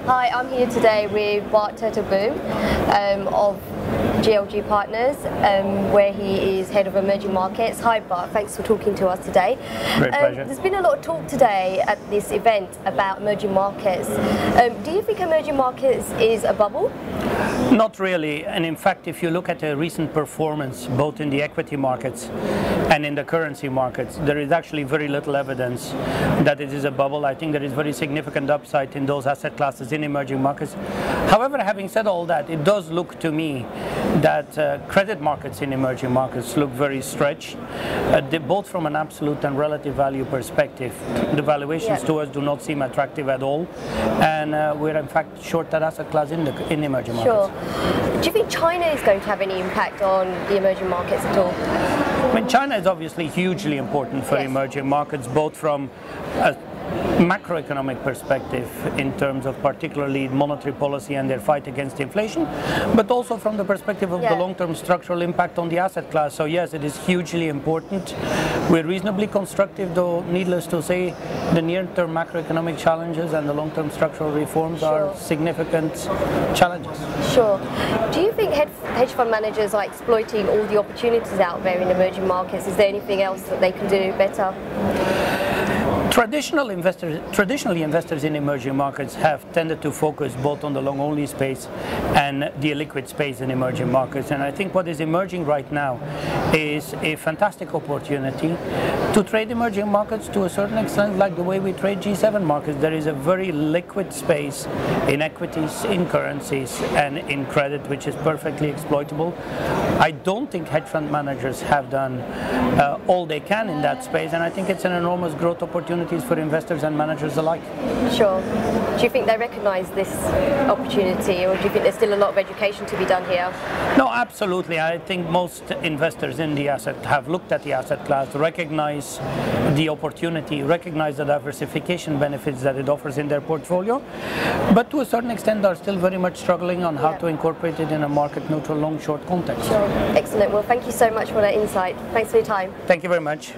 Hi, I'm here today with Bart Turtelboom of GLG Partners, where he is Head of Emerging Markets. Hi Bart, thanks for talking to us today. Great pleasure. There's been a lot of talk today at this event about emerging markets. Do you think emerging markets is a bubble? Not really, and in fact if you look at the recent performance both in the equity markets and in the currency markets, there is actually very little evidence that it is a bubble. I think there is very significant upside in those asset classes in emerging markets. However, having said all that, it does look to me that credit markets in emerging markets look very stretched, both from an absolute and relative value perspective. The valuations to us do not seem attractive at all, and we're in fact short that asset class in emerging markets. Sure. Do you think China is going to have any impact on the emerging markets at all? I mean, China is obviously hugely important for emerging markets, both from a macroeconomic perspective in terms of particularly monetary policy and their fight against inflation, but also from the perspective of the long-term structural impact on the asset class. So yes, it is hugely important. We're reasonably constructive, though needless to say the near-term macroeconomic challenges and the long-term structural reforms are significant challenges. Sure. Do you think hedge fund managers are exploiting all the opportunities out there in emerging markets? Is there anything else that they can do better? Traditionally, investors in emerging markets have tended to focus both on the long-only space and the illiquid space in emerging markets. And I think what is emerging right now is a fantastic opportunity to trade emerging markets to a certain extent like the way we trade G7 markets. There is a very liquid space in equities, in currencies, and in credit, which is perfectly exploitable. I don't think hedge fund managers have done all they can in that space, and I think it's an enormous growth opportunity for investors and managers alike. Sure. Do you think they recognise this opportunity, or do you think there's still a lot of education to be done here? No, absolutely. I think most investors in the asset have looked at the asset class, recognize the opportunity, recognize the diversification benefits that it offers in their portfolio, but to a certain extent are still very much struggling on how to incorporate it in a market neutral long-short context. Sure. Excellent. Well, thank you so much for that insight. Thanks for your time. Thank you very much.